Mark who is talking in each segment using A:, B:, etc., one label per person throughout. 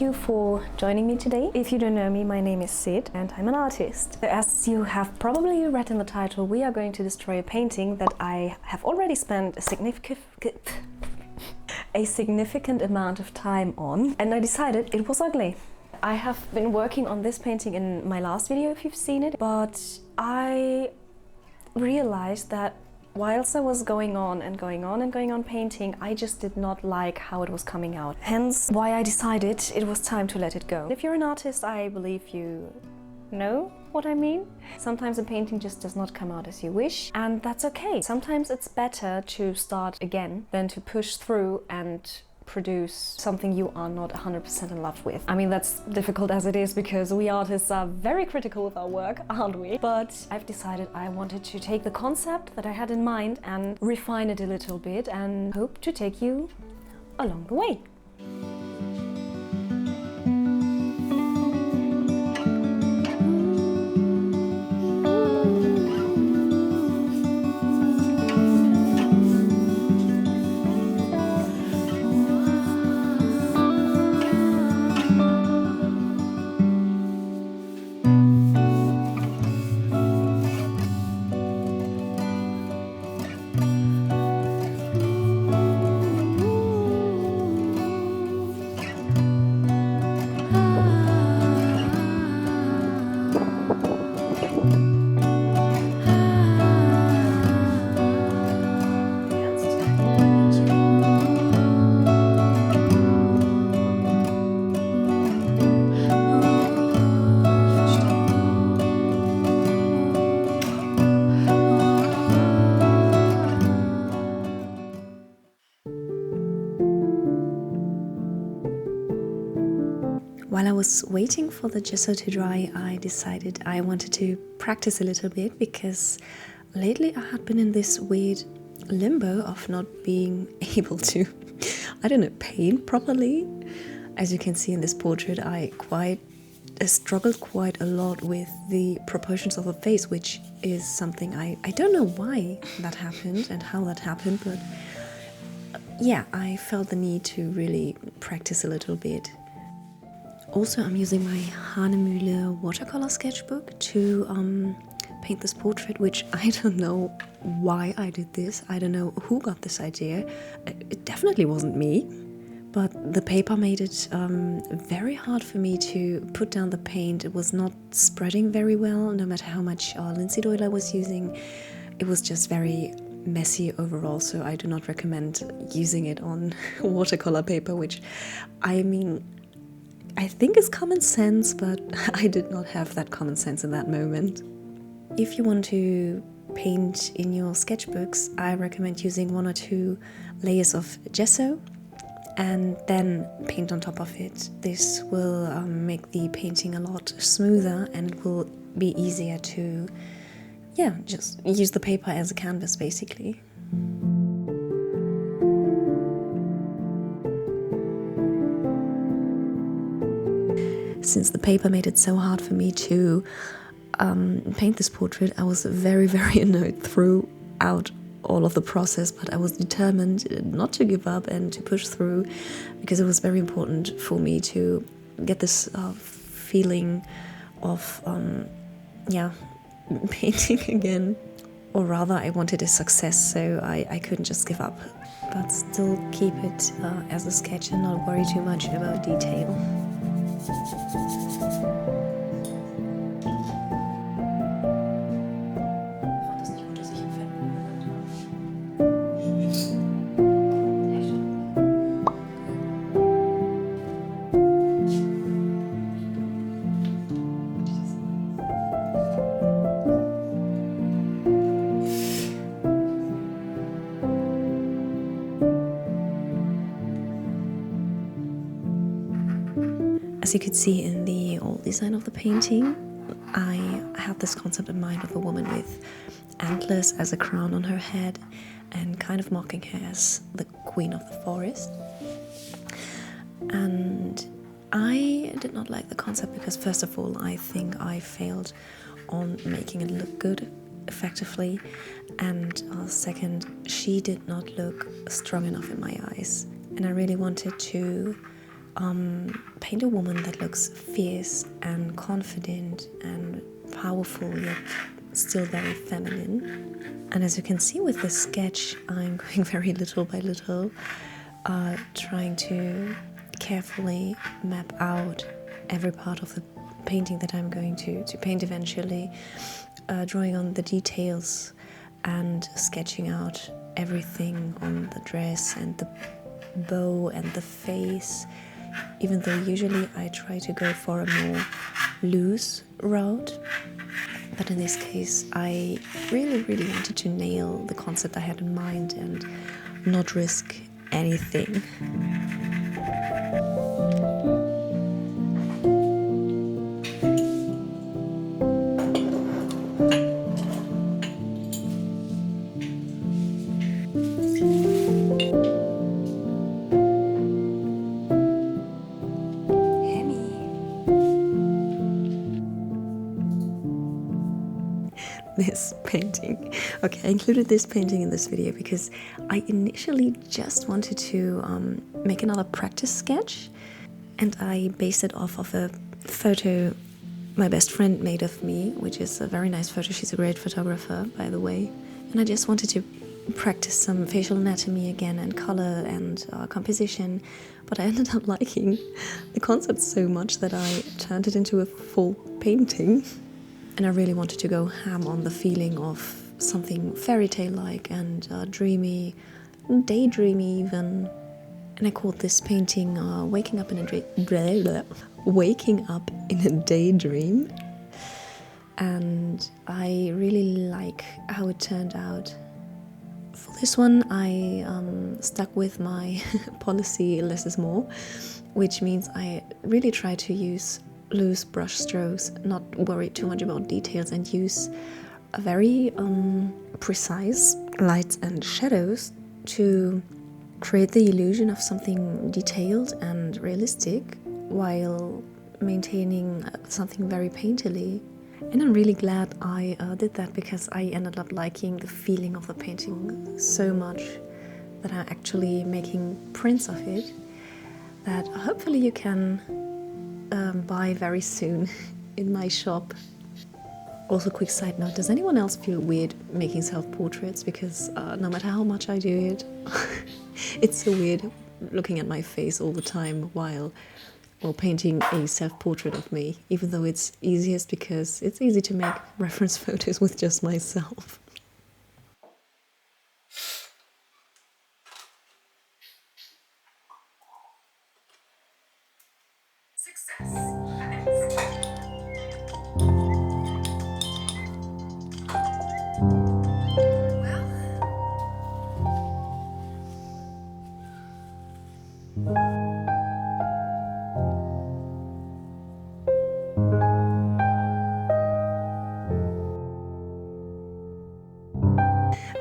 A: you for joining me today. If you don't know me, my name is Sid and I'm an artist. As you have probably read in the title, we are going to destroy a painting that I have already spent a significant amount of time on, and I decided it was ugly. I have been working on this painting in my last video, if you've seen it, but I realized that whilst I was going on painting, I just did not like how it was coming out. Hence why I decided it was time to let it go. If you're an artist, I believe you know what I mean. Sometimes a painting just does not come out as you wish, and that's okay. Sometimes it's better to start again than to push through and produce something you are not 100% in love with. I mean, that's difficult as it is because we artists are very critical with our work, aren't we? But I've decided I wanted to take the concept that I had in mind and refine it a little bit and hope to take you along the way. While I was waiting for the gesso to dry, I decided I wanted to practice a little bit because lately I had been in this weird limbo of not being able to, I don't know, paint properly. As you can see in this portrait, I struggled quite a lot with the proportions of the face, which is something I don't know why that happened and how that happened, but yeah, I felt the need to really practice a little bit. Also, I'm using my Hanemühle watercolor sketchbook to paint this portrait, which I don't know why I did this. I don't know who got this idea. It definitely wasn't me, but the paper made it very hard for me to put down the paint. It was not spreading very well, no matter how much linseed oil I was using. It was just very messy overall, so I do not recommend using it on watercolor paper, which, I mean, I think is common sense, but I did not have that common sense in that moment. If you want to paint in your sketchbooks, I recommend using 1 or 2 layers of gesso and then paint on top of it. This will make the painting a lot smoother and it will be easier to, yeah, just use the paper as a canvas basically. Since the paper made it so hard for me to paint this portrait, I was very, very annoyed throughout all of the process, but I was determined not to give up and to push through because it was very important for me to get this feeling of, yeah, painting again. Or rather, I wanted a success, so I couldn't just give up, but still keep it as a sketch and not worry too much about detail. As you could see in the old design of the painting, I had this concept in mind of a woman with antlers as a crown on her head and kind of mocking her as the queen of the forest. And I did not like the concept because, first of all, I think I failed on making it look good effectively, and second, she did not look strong enough in my eyes, and I really wanted to paint a woman that looks fierce and confident and powerful, yet still very feminine. And as you can see with this sketch, I'm going very little by little, trying to carefully map out every part of the painting that I'm going to paint eventually, drawing on the details and sketching out everything on the dress and the bow and the face, even though usually I try to go for a more loose route. But in this case, I really wanted to nail the concept I had in mind and not risk anything. This painting. Okay, I included this painting in this video because I initially just wanted to make another practice sketch, and I based it off of a photo my best friend made of me, which is a very nice photo. She's a great photographer, by the way. And I just wanted to practice some facial anatomy again and color and composition, but I ended up liking the concept so much that I turned it into a full painting. And I really wanted to go ham on the feeling of something fairy tale-like and dreamy, daydreamy even. And I called this painting Waking Up in a Daydream. And I really like how it turned out. For this one, I stuck with my policy less is more, which means I really try to use loose brush strokes, not worry too much about details, and use a very precise lights and shadows to create the illusion of something detailed and realistic while maintaining something very painterly. And I'm really glad I did that, because I ended up liking the feeling of the painting so much that I'm actually making prints of it that hopefully you can buy very soon in my shop. Also, quick side note, does anyone else feel weird making self-portraits? Because no matter how much I do it, it's so weird looking at my face all the time while painting a self-portrait of me, even though it's easiest because it's easy to make reference photos with just myself.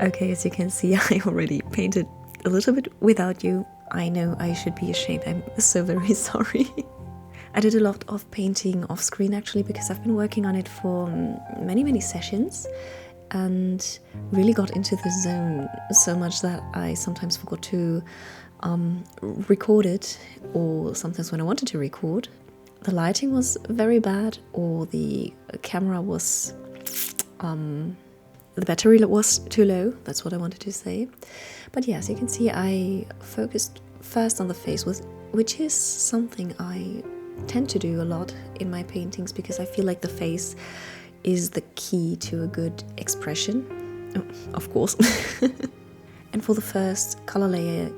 A: Okay, as you can see, I already painted a little bit without you. I know I should be ashamed. I'm so very sorry. I did a lot of painting off screen actually, because I've been working on it for many sessions and really got into the zone so much that I sometimes forgot to record it, or sometimes when I wanted to record, the lighting was very bad, or the camera was the battery was too low, that's what I wanted to say. But yes, you can see I focused first on the face, which is something I tend to do a lot in my paintings, because I feel like the face is the key to a good expression, of course. And for the first color layer,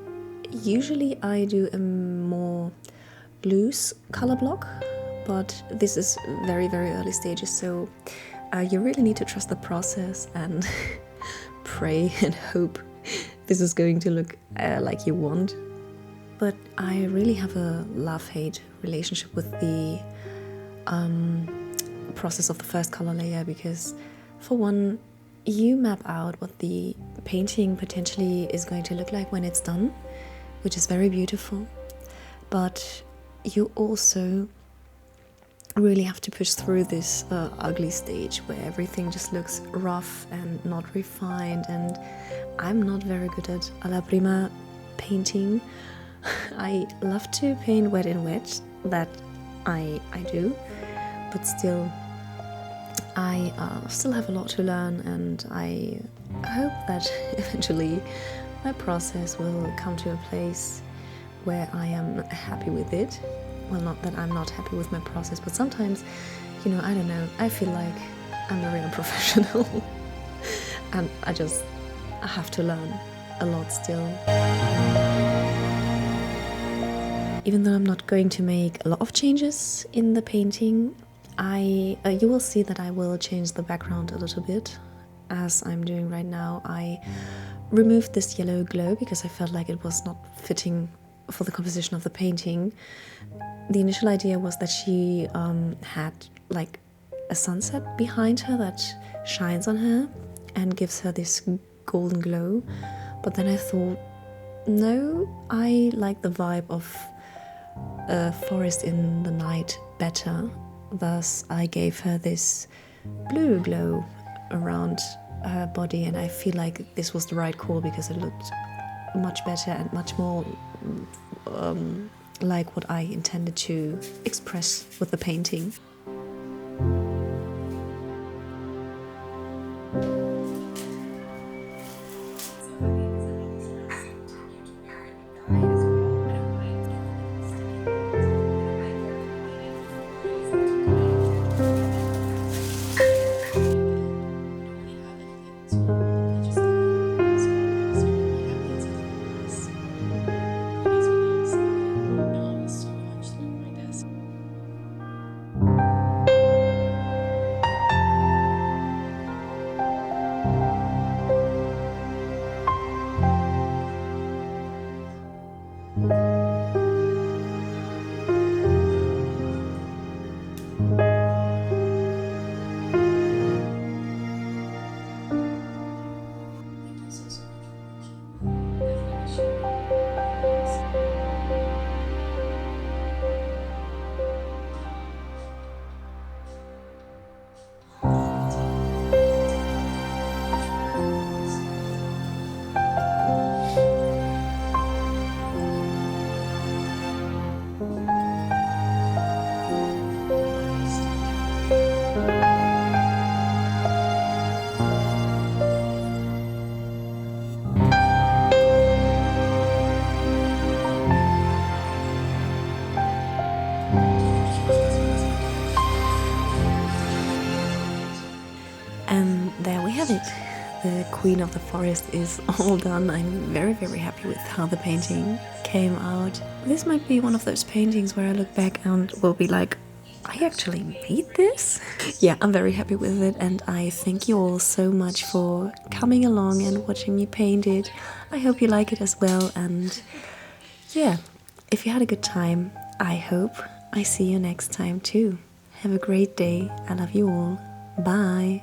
A: usually I do a more loose color block, but this is very early stages, so you really need to trust the process and pray and hope this is going to look like you want. But I really have a love-hate relationship with the process of the first color layer, because for one, you map out what the painting potentially is going to look like when it's done, which is very beautiful, but you also really have to push through this ugly stage where everything just looks rough and not refined, and I'm not very good at alla prima painting. I love to paint wet in wet, that I do, but still I still have a lot to learn, and I hope that eventually my process will come to a place where I am happy with it. Well, not that I'm not happy with my process, but sometimes, you know, I don't know, I feel like I'm very unprofessional and I have to learn a lot still. Even though I'm not going to make a lot of changes in the painting, you will see that I will change the background a little bit, as I'm doing right now. I removed this yellow glow because I felt like it was not fitting for the composition of the painting. The initial idea was that she had like a sunset behind her that shines on her and gives her this golden glow, but then I thought, no, I like the vibe of a forest in the night better. Thus I gave her this blue glow around her body, and I feel like this was the right call because it looked much better and much more like what I intended to express with the painting. And there we have it. The Queen of the Forest is all done. I'm very, very happy with how the painting came out. This might be one of those paintings where I look back and will be like, I actually made this? Yeah, I'm very happy with it, and I thank you all so much for coming along and watching me paint it. I hope you like it as well, and yeah, if you had a good time, I hope I see you next time too. Have a great day. I love you all. Bye.